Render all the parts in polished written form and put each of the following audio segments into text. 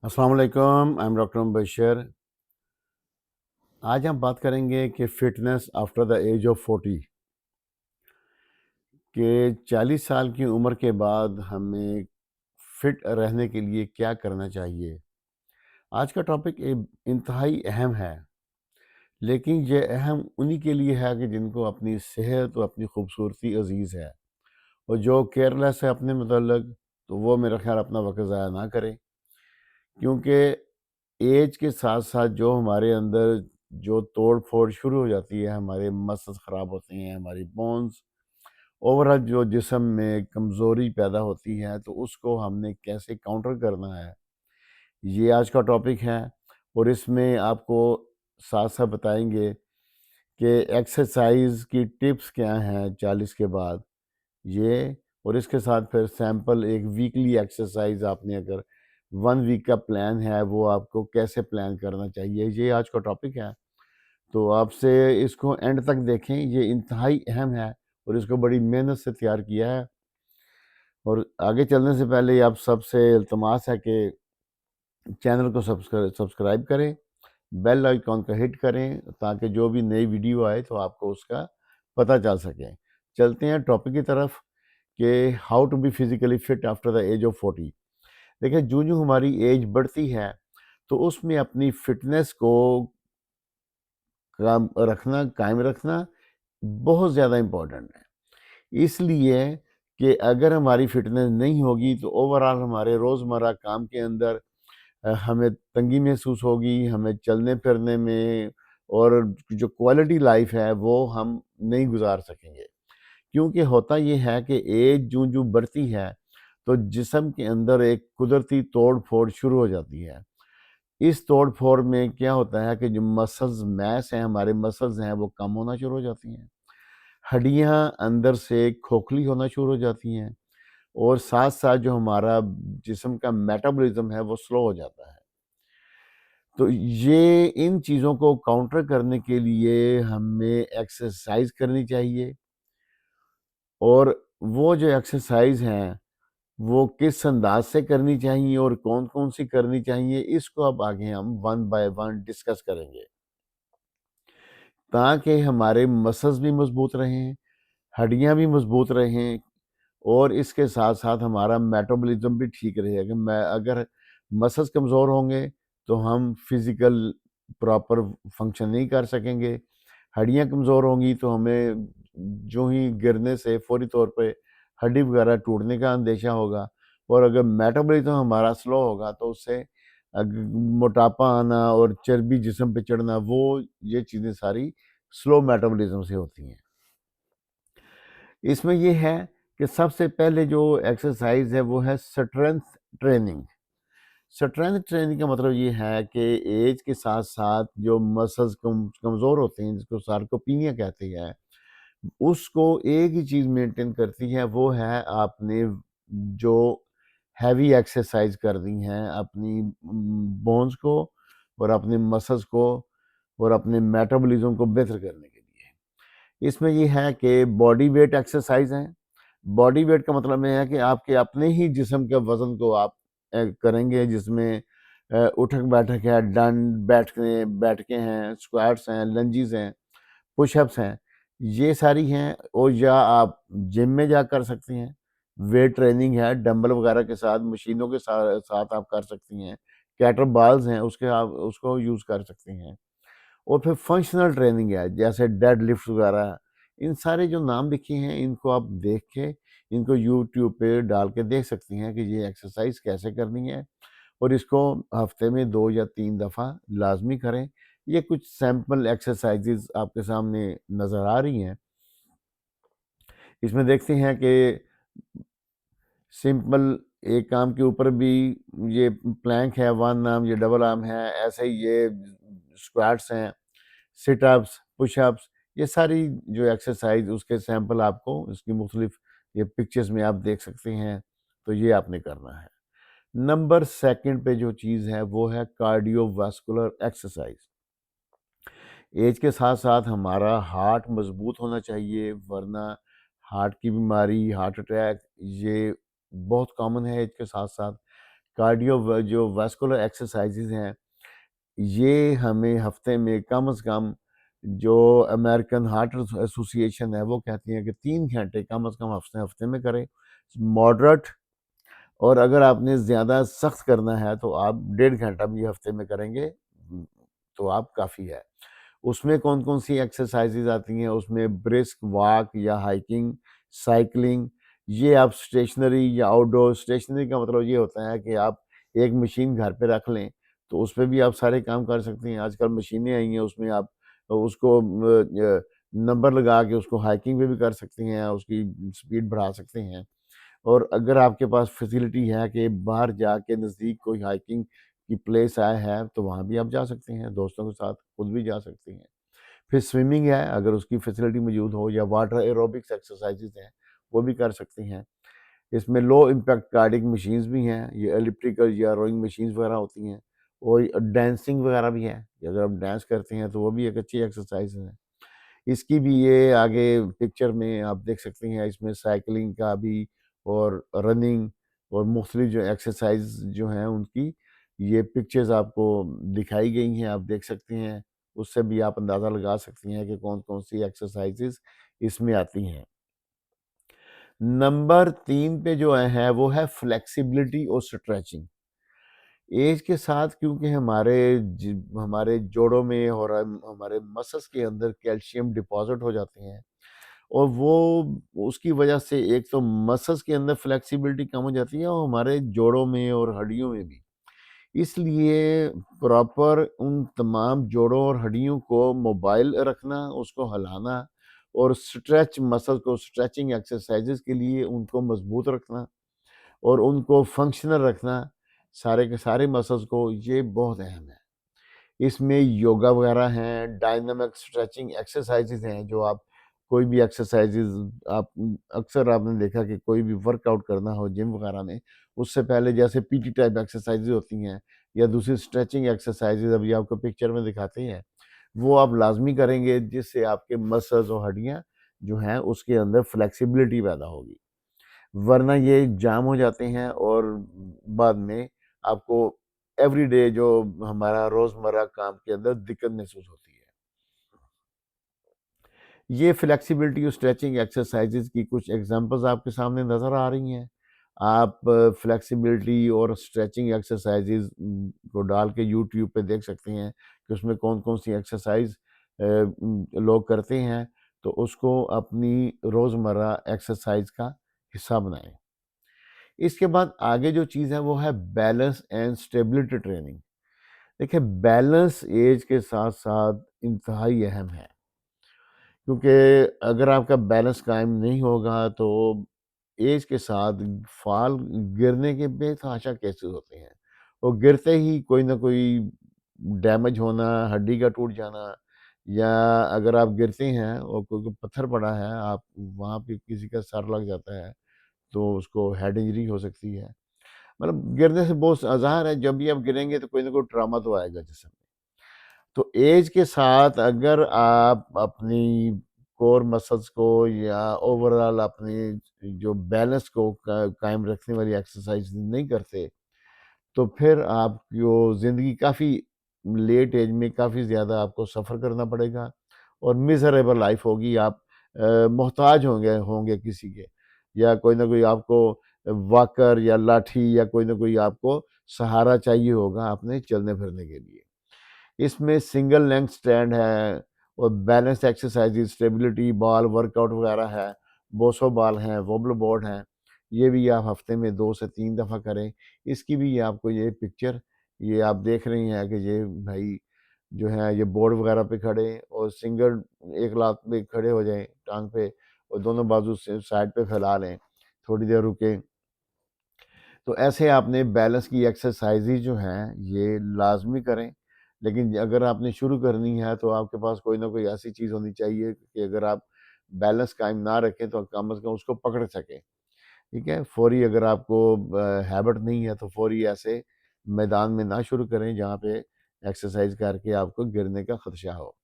अस्सलाम वालेकुम, I am doctor Mubashar. आज हम बात करेंगे कि fitness after the age of 40 कि 40 साल की उम्र के बाद हमें फ़िट रहने के लिए क्या करना चाहिए। आज का टॉपिक इंतहाई अहम है, लेकिन ये अहम उन्हीं के लिए है कि जिनको अपनी सेहत और अपनी खूबसूरती अज़ीज़ है, और जो केयरलेस है अपने मतलब, तो वो मेरा ख़्याल अपना वक़्त ज़ाया ना करे। क्योंकि एज के साथ-साथ जो हमारे अंदर जो तोड़-फोड़ शुरू हो जाती है, हमारे मसल्स ख़राब होते हैं, हमारी बोन्स, ओवरऑल जो जिस्म में कमज़ोरी पैदा होती है, तो उसको हमने कैसे काउंटर करना है, ये आज का टॉपिक है। और इसमें आपको साथ-साथ बताएँगे कि एक्सरसाइज़ की टिप्स क्या हैं 40 के बाद, ये। और इसके साथ फिर सैंपल एक वीकली एक्सरसाइज आपने अगर 1 वीक का प्लान है, वो आपको कैसे प्लान करना चाहिए, ये आज का टॉपिक है। तो आपसे इसको एंड तक देखें, ये इंतहाई अहम है और इसको बड़ी मेहनत से तैयार किया है। और आगे चलने से पहले आप सबसे इल्तमास है कि चैनल को सब्सक्राइब करें, बेल आइकॉन का हिट करें, ताकि जो भी नई वीडियो आए तो आपको उसका पता चल सके। चलते हैं टॉपिक की तरफ कि how to be physically fit after the age of 40। देखिए, जो हमारी एज बढ़ती है, तो उसमें अपनी फिटनेस को कायम रखना बहुत ज़्यादा इम्पोर्टेंट है। इसलिए कि अगर हमारी फिटनेस नहीं होगी, तो ओवरऑल हमारे रोज़मर्रा काम के अंदर हमें तंगी महसूस होगी, हमें चलने फिरने में, और जो क्वालिटी लाइफ है वो हम नहीं गुजार सकेंगे। क्योंकि होता ये है कि एज जो बढ़ती है, तो जिस्म के अंदर एक कुदरती तोड़-फोड़ शुरू हो जाती है। इस तोड़-फोड़ में क्या होता है कि जो मसल्स मैस हैं, हमारे मसल्स हैं, वो कम होना शुरू हो जाती हैं। हड्डियाँ अंदर से खोखली होना शुरू हो जाती हैं, और साथ-साथ जो हमारा जिस्म का मेटाबॉलिज़्म है, वो स्लो हो जाता है। तो ये इन चीज़ों को काउंटर करने के लिए हमें एक्सरसाइज़ करनी चाहिए। और वो जो एक्सरसाइज़ हैं, वो किस अंदाज़ से करनी चाहिए और कौन-कौन सी करनी चाहिए, इसको अब आगे हम वन बाय वन डिस्कस करेंगे। ताकि हमारे मसल्स भी मज़बूत रहें, हड्डियाँ भी मज़बूत रहें, और इसके साथ-साथ हमारा मेटाबॉलिज़्म भी ठीक रहेगा। मैं अगर मसल्स कमज़ोर होंगे, तो हम फिज़िकल प्रॉपर फंक्शन नहीं कर सकेंगे। हड्डियाँ कमज़ोर होंगी, तो हमें जो ही गिरने से फ़ौरी तौर पे हड्डी वगैरह टूटने का अंदेशा होगा। और अगर मेटाबॉलिज़्म हमारा स्लो होगा, तो उससे अग मोटापा आना और चर्बी जिस्म पे चढ़ना, वो ये चीज़ें सारी स्लो मेटाबॉलिज़्म से होती हैं। इसमें ये है कि सबसे पहले जो एक्सरसाइज है, वो है स्ट्रेंथ ट्रेनिंग। स्ट्रेंथ ट्रेनिंग का मतलब ये है कि एज के साथ साथ जो मसल्स कमज़ोर होते हैं, जिसको सार्कोपीनिया कहते हैं, उसको एक ही चीज़ मेंटेन करती है, वो है आपने जो हैवी एक्सरसाइज करनी है अपनी बोन्स को और अपने मसल्स को और अपने मेटाबॉलिज्म को बेहतर करने के लिए। इसमें ये है कि बॉडी वेट एक्सरसाइज हैं। बॉडी वेट का मतलब ये है कि आपके अपने ही जिस्म के वज़न को आप करेंगे, जिसमें उठक-बैठक है, दंड बैठ के हैं, स्क्वाट्स हैं, लंजेस हैं, पुशअप्स हैं, ये सारी हैं। और या आप जिम में जा कर सकती हैं, वेट ट्रेनिंग है, डंबल वगैरह के साथ, मशीनों के साथ आप कर सकती हैं। कैटर बाल्स हैं, उसके आप उसको यूज़ कर सकती हैं। और फिर फंक्शनल ट्रेनिंग है, जैसे डेड लिफ्ट वगैरह। इन सारे जो नाम लिखे हैं, इनको आप देख के, इनको यूट्यूब पे डाल के देख सकती हैं कि ये एक्सरसाइज कैसे करनी है, और इसको हफ्ते में 2 या 3 दफ़ा लाज़मी करें। ये कुछ सैंपल एक्सरसाइजेज़ आपके सामने नज़र आ रही हैं। इसमें देखते हैं कि सिंपल एक काम के ऊपर भी ये प्लैंक है, वन आर्म, ये डबल आर्म है, ऐसे ही ये स्क्वाट्स हैं, सिट-अप्स, पुश-अप्स, ये सारी जो एक्सरसाइज, उसके सैंपल आपको इसकी मुख्तलिफ ये पिक्चर्स में आप देख सकते हैं। तो ये आपने करना है। नंबर 2 पे जो चीज़ है, वो है कार्डियोवास्कुलर एक्सरसाइज। एज के साथ-साथ हमारा हार्ट मज़बूत होना चाहिए, वरना हार्ट की बीमारी, हार्ट अटैक, ये बहुत कॉमन है एज के साथ-साथ। जो वास्कुलर एक्सरसाइजेज हैं, ये हमें हफ्ते में कम से कम, जो अमेरिकन हार्ट एसोसिएशन है वो कहती है कि 3 घंटे कम से कम हफ्ते हफ्ते में करें, मॉडरेट। और अगर आपने ज़्यादा सख्त करना है तो आप 1.5 घंटा भी हफ्ते में करेंगे, तो आप काफ़ी है। उसमें कौन-कौन सी एक्सरसाइज़ेज़ आती हैं, उसमें ब्रिस्क वॉक या हाइकिंग, साइक्लिंग, ये आप स्टेशनरी या आउटडोर, स्टेशनरी का मतलब ये होता है कि आप एक मशीन घर पे रख लें, तो उसपे भी आप सारे काम कर सकते हैं। आजकल मशीनें आई हैं, उसमें आप उसको नंबर लगा के उसको हाइकिंग पे भी कर सकते हैं, उसकी स्पीड बढ़ा सकते हैं। और अगर आपके पास फैसिलिटी है कि बाहर जाके नज़दीक कोई हाइकिंग की प्लेस है, तो वहाँ भी आप जा सकते हैं, दोस्तों के साथ खुद भी जा सकते हैं। फिर स्विमिंग है, अगर उसकी फैसिलिटी मौजूद हो, या वाटर एरोबिक्स एक्सरसाइज़ेज़ हैं, वो भी कर सकते हैं। इसमें लो इम्पैक्ट कार्डियक मशीन्स भी हैं, ये एलिप्टिकल या रोइंग मशीन्स वगैरह होती हैं, और डांसिंग वगैरह भी है, कि अगर आप डांस करते हैं, तो वो भी एक अच्छी एक्सरसाइज़ है। इसकी भी ये आगे पिक्चर में आप देख सकते हैं, इसमें साइकिलिंग का भी और रनिंग और मुख्तलिफ जो एक्सरसाइज जो हैं उनकी ये पिक्चर्स आपको दिखाई गई हैं, आप देख सकते हैं। उससे भी आप अंदाज़ा लगा सकती हैं कि कौन-कौन सी एक्सरसाइज़ेज़ इसमें आती हैं। नंबर 3 पे जो है वो है फ्लेक्सिबिलिटी और स्ट्रेचिंग। एज के साथ क्योंकि हमारे जोड़ों में और हमारे मसल्स के अंदर कैल्शियम डिपॉज़िट हो जाते हैं, और वो उसकी वजह से एक तो मसल्स के अंदर फ्लेक्सिबिलिटी कम हो जाती है, और हमारे जोड़ों में और हड्डियों में भी। इसलिए प्रॉपर उन तमाम जोड़ों और हड्डियों को मोबाइल रखना, उसको हिलाना, और मसल को स्ट्रेचिंग एक्सरसाइजेज़ के लिए उनको मज़बूत रखना और उनको फंक्शनल रखना, सारे के सारे मसल्स को, ये बहुत अहम है। इसमें योगा वगैरह हैं, डायनामिक स्ट्रेचिंग एक्सरसाइज़ेज़ हैं, जो आप कोई भी एक्सरसाइज़ेज़ आप अक्सर आपने देखा कि कोई भी वर्कआउट करना हो जिम वगैरह में, उससे पहले जैसे पीटी टाइप एक्सरसाइज़ेज़ होती हैं, या दूसरी स्ट्रेचिंग एक्सरसाइज़ेज़ अभी आपको पिक्चर में दिखाते हैं, वो आप लाज़मी करेंगे, जिससे आपके मसल्स और हड्डियाँ जो हैं उसके अंदर फ्लेक्सिबिलिटी पैदा होगी। वरना ये जाम हो जाते हैं, और बाद में आपको एवरीडे जो हमारा रोज़मर्रा काम के अंदर दिक्कत महसूस होती है। ये फ्लेक्सिबिलिटी और स्ट्रेचिंग एक्सरसाइज़ेज़ की कुछ एग्ज़ाम्पल्स आपके सामने नज़र आ रही हैं। आप फ्लेक्सिबिलिटी और स्ट्रेचिंग एक्सरसाइज़ेज़ को डाल के यूट्यूब पे देख सकते हैं कि उसमें कौन-कौन सी एक्सरसाइज़ लोग करते हैं, तो उसको अपनी रोज़मर्रा एक्सरसाइज़ का हिस्सा बनाएँ। इसके बाद आगे जो चीज़ है वो है बैलेंस एंड स्टेबिलिटी ट्रेनिंग। देखिए, बैलेंस ऐज के साथ-साथ इंतहाई अहम है, क्योंकि अगर आपका बैलेंस कायम नहीं होगा तो ऐज के साथ फ़ॉल, गिरने के बेतहाशा केसेस होते हैं, और गिरते ही कोई ना कोई डैमेज होना, हड्डी का टूट जाना, या अगर आप गिरते हैं और कोई पत्थर पड़ा है, आप वहाँ पे किसी का सर लग जाता है, तो उसको हेड इंजरी हो सकती है। मतलब गिरने से बहुत ज़ाहिर है, जब भी आप गिरेंगे तो कोई ना कोई ट्रॉमा तो आएगा जिसम में। तो ऐज के साथ अगर आप अपनी कोर मसल्स को या ओवरऑल अपनी जो बैलेंस को कायम रखने वाली एक्सरसाइज नहीं करते, तो फिर आपको ज़िंदगी काफ़ी लेट एज में काफ़ी ज़्यादा आपको सफ़र करना पड़ेगा, और मिज़रेबल लाइफ़ होगी। आप मोहताज होंगे होंगे किसी के, या कोई ना कोई आपको वॉकर या लाठी या कोई ना कोई आपको सहारा चाहिए होगा अपने चलने-फिरने के लिए। इसमें सिंगल लेंथ स्टैंड है, और balance exercises, stability ball workout वगैरह है, बोसो बॉल हैं, वोबल बोर्ड हैं। ये भी आप हफ़्ते में 2 से 3 दफ़ा करें। इसकी भी आपको ये पिक्चर, ये आप देख रही हैं कि ये भाई जो है ये बोर्ड वगैरह पे खड़े, और सिंगल एक लात पे खड़े हो जाएँ टाँग पे, और दोनों बाजू से साइड पे फैला लें, थोड़ी देर रुकें। तो ऐसे आपने बैलेंस की एक्सरसाइज़ेज़ जो हैं, ये लाज़मी करें। लेकिन अगर आपने शुरू करनी है, तो आपके पास कोई ना कोई ऐसी चीज़ होनी चाहिए कि अगर आप बैलेंस कायम ना रखें, तो कम से कम उसको पकड़ सकें, ठीक है? फ़ौरी अगर आपको हैबिट नहीं है, तो फ़ौरी ऐसे मैदान में ना शुरू करें, जहाँ पे एक्सरसाइज़ करके आपको गिरने का खदशा हो।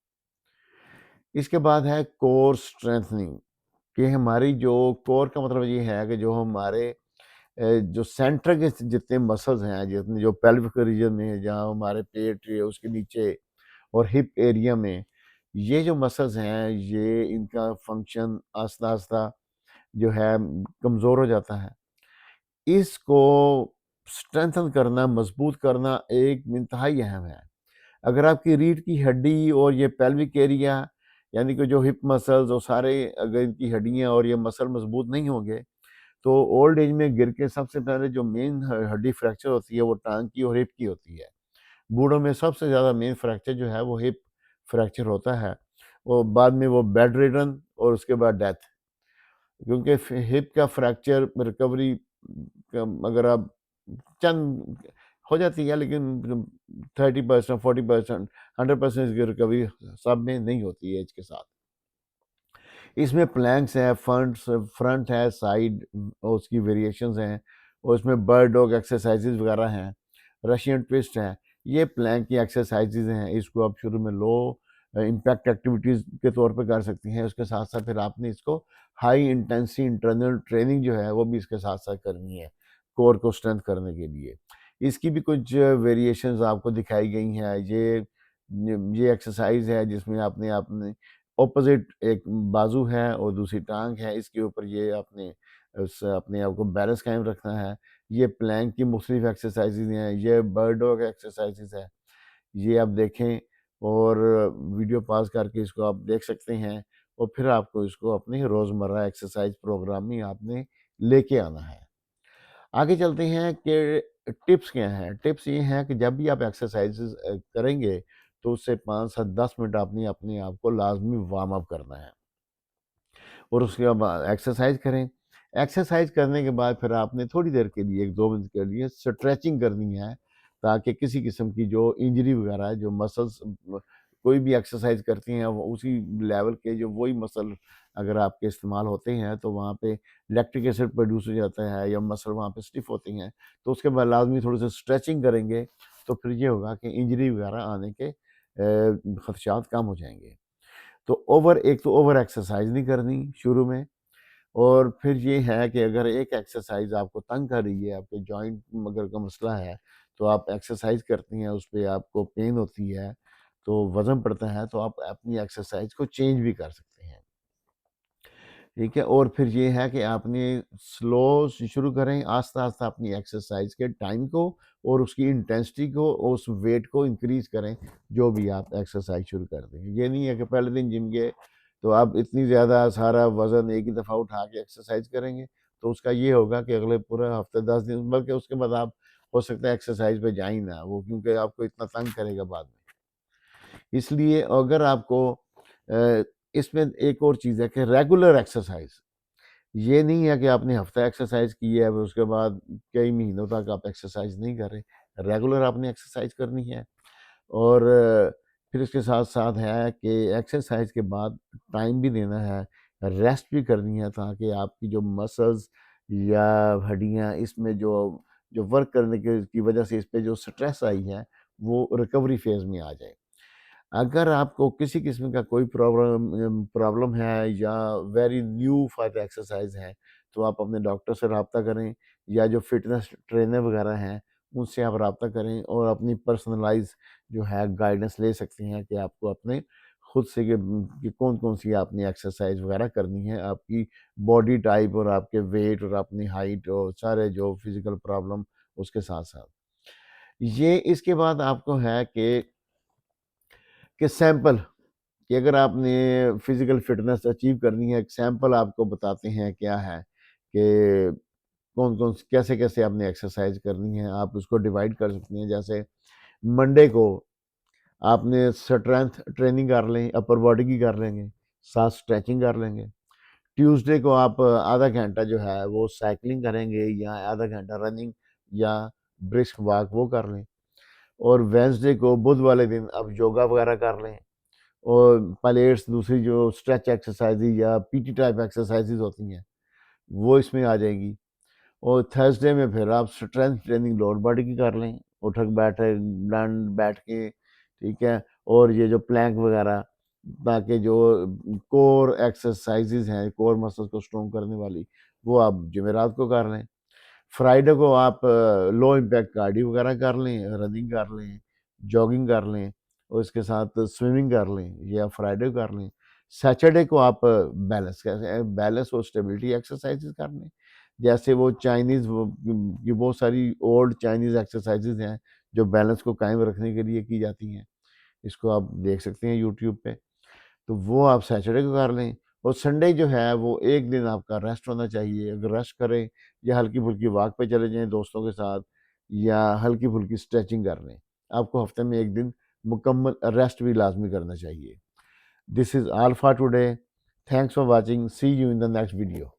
इसके बाद है कोर स्ट्रेंथनिंग, कि हमारी जो कोर का मतलब ये है कि जो हमारे जो सेंटर के जितने मसल्स हैं, जितने जो पेल्विक रीजन में है, जहाँ हमारे पेट है उसके नीचे और हिप एरिया में, ये जो मसल्स हैं, ये इनका फंक्शन आस्ता-आस्ता जो है कमज़ोर हो जाता है। इसको स्ट्रेंथन करना, मजबूत करना एक इंतहाई अहम है। अगर आपकी रीढ़ की हड्डी और ये पेल्विक एरिया, यानी कि जो हिप मसल्स और सारे, अगर इनकी हड्डियाँ और ये मसल मजबूत नहीं होंगे, तो ओल्ड एज में गिर के सबसे पहले जो मेन हड्डी फ्रैक्चर होती है वो टांग की और हिप की होती है। बूढ़ों में सबसे ज़्यादा मेन फ्रैक्चर जो है वो हिप फ्रैक्चर होता है, और बाद में वो बेड रिडन और उसके बाद डेथ। क्योंकि हिप का फ्रैक्चर रिकवरी अगर आप चंद हो जाती है, लेकिन 30% 40% 100% की रिकवरी सब में नहीं होती है एज के साथ। इसमें प्लैंक्स हैं, फ्रंट है, साइड और उसकी वेरिएशंस हैं, और उसमें बर्ड डॉग एक्सरसाइजेज वगैरह हैं, रशियन ट्विस्ट है। ये प्लैंक की एक्सरसाइजेज हैं। इसको आप शुरू में लो इम्पैक्ट एक्टिविटीज़ के तौर पे कर सकती हैं। उसके साथ साथ फिर आपने इसको हाई इंटेंसिटी इंटरनल ट्रेनिंग जो है वो भी इसके साथ साथ करनी है, कोर को स्ट्रेंथ करने के लिए। इसकी भी कुछ वेरिएशंस आपको दिखाई गई हैं। ये एक्सरसाइज है जिसमें आपने आपने ऑपोजिट एक बाजू है और दूसरी टांग है, इसके ऊपर ये आपने उस अपने आप को बैलेंस कायम रखना है। ये प्लैंक की मुख्तलिफ एक्सरसाइजेज हैं, ये बर्ड डॉग एक्सरसाइजेज है। ये आप देखें और वीडियो पॉज़ करके इसको आप देख सकते हैं, और फिर आपको इसको अपने रोज़मर्रा एक्सरसाइज प्रोग्राम में आपने लेके आना है। आगे चलते हैं कि टिप्स क्या हैं? टिप्स ये हैं कि जब भी आप एक्सरसाइज़ेज़ करेंगे, तो उससे 5 से 10 मिनट आपने अपने आप को लाज़मी वार्म अप करना है, और उसके बाद एक्सरसाइज़ करें। एक्सरसाइज़ करने के बाद फिर आपने थोड़ी देर के लिए 1-2 मिनट के लिए स्ट्रेचिंग करनी है, ताकि किसी किस्म की जो इंजरी वगैरह है, जो मसल्स कोई भी एक्सरसाइज़ करती हैं, वो उसी लेवल के जो वही मसल अगर आपके इस्तेमाल होते हैं, तो वहाँ पे लैक्टिक एसिड प्रोड्यूस हो जाता है या मसल वहाँ पे स्टिफ़ होती हैं। तो उसके बाद लाज़मी थोड़ी-सी स्ट्रेचिंग करेंगे, तो फिर ये होगा कि इंजरी वगैरह आने के खदशात कम हो जाएँगे। तो ओवर एक्सरसाइज़ नहीं करनी शुरू में, और फिर ये है कि अगर एक एक्सरसाइज़ आपको तंग कर रही है, आपके जॉइंट अगर का मसला है, तो आप एक्सरसाइज़ करती हैं, उस पे आपको पेन होती है, तो वज़न बढ़ता है, तो आप अपनी एक्सरसाइज़ को चेंज भी कर सकते हैं। ठीक है? और फिर ये है कि आपने स्लो से शुरू करें, आस्ता-आस्ता अपनी एक्सरसाइज़ के टाइम को और उसकी इंटेंसिटी को और उस वेट को इंक्रीज़ करें, जो भी आप एक्सरसाइज़ शुरू कर दें। ये नहीं है कि पहले दिन जिम गए, तो आप इतनी ज़्यादा सारा वज़न एक ही दफ़ा उठा के एक्सरसाइज़ करेंगे, तो उसका ये होगा कि अगले पूरा हफ़्ते 10 दिन, बल्कि उसके बाद आप हो सकता है एक्सरसाइज़ पे जाएँ ही ना, वो क्योंकि आपको इतना तंग करेगा बाद में। इसलिए अगर आपको इसमें एक और चीज़ है कि रेगुलर एक्सरसाइज़, ये नहीं है कि आपने हफ्ता एक्सरसाइज की है, फिर उसके बाद कई महीनों तक आप एक्सरसाइज नहीं कर रहे। रेगुलर आपने एक्सरसाइज करनी है, और फिर इसके साथ-साथ है कि एक्सरसाइज के बाद टाइम भी देना है, रेस्ट भी करनी है, ताकि आपकी जो मसल्स या हड्डियाँ इसमें जो जो वर्क करने के की वजह से इस पे जो स्ट्रेस आई है, वो रिकवरी फ़ेज़ में आ जाए। अगर आपको किसी किस्म का कोई प्रॉब्लम है या वेरी न्यू फाइव एक्सरसाइज है, तो आप अपने डॉक्टर से रब्ता करें, या जो फिटनेस ट्रेनर वगैरह हैं उनसे आप रब्ता करें, और अपनी पर्सनलाइज जो है गाइडेंस ले सकते हैं कि आपको अपने खुद से कि कौन कौन सी आपने एक्सरसाइज वगैरह करनी है, आपकी बॉडी टाइप और आपके वेट और अपनी हाइट और सारे जो फिजिकल प्रॉब्लम उसके साथ साथ। ये इसके बाद आपको है कि सैंपल, कि अगर आपने फिज़िकल फ़िटनेस अचीव करनी है, एक सैंपल आपको बताते हैं क्या है कि कौन-कौन स कैसे-कैसे आपने एक्सरसाइज़ करनी है, आप उसको डिवाइड कर सकते हैं। जैसे मंडे को आपने स्ट्रेंथ ट्रेनिंग कर लें, अपर बॉडी की कर लेंगे, साथ स्ट्रेचिंग कर लेंगे। ट्यूसडे को आप आधा घंटा जो है वो साइक्लिंग करेंगे, या आधा घंटा रनिंग या ब्रिस्क वॉक वो कर लें। और वेडनेसडे को, बुध वाले दिन, आप योगा वगैरह कर लें। और प्लेट्स दूसरी जो स्ट्रेच एक्सरसाइज़ेज़ या पीटी टाइप एक्सरसाइज़ेज़ होती हैं, वो इसमें आ जाएगी। और थर्सडे में फिर आप स्ट्रेंथ ट्रेनिंग लोअर बॉडी की कर लें, उठक-बैठक, दंड बैठ के, ठीक है? और ये जो प्लैंक वगैरह, ताकि जो कोर एक्सरसाइज़ेज़ हैं, कोर मसल्स को स्ट्रॉन्ग करने वाली, वो आप जुमेरात को कर लें। फ्राइडे को आप लो इम्पैक्ट कार्डियो वगैरह कर लें, रनिंग कर लें, जॉगिंग कर लें और इसके साथ स्विमिंग कर लें या फ्राइडे को कर लें। सैटरडे को आप बैलेंस और स्टेबिलिटी एक्सरसाइजेज कर लें। जैसे वो चाइनीज़ वो की बहुत सारी ओल्ड चाइनीज़ एक्सरसाइजेज हैं जो बैलेंस को कायम रखने के लिए की जाती हैं। इसको आप देख सकते हैं यूट्यूब पे। तो वो आप सैटरडे को कर लें और संडे जो है वो एक दिन आपका रेस्ट होना चाहिए। अगर रेस्ट करें या हल्की-फुल्की वॉक पे चले जाएँ दोस्तों के साथ या हल्की-फुल्की स्ट्रेचिंग कर लें। आपको हफ्ते में 1 दिन मुकम्मल रेस्ट भी लाज़मी करना चाहिए। This is all for today. Thanks for watching. See you in the next video.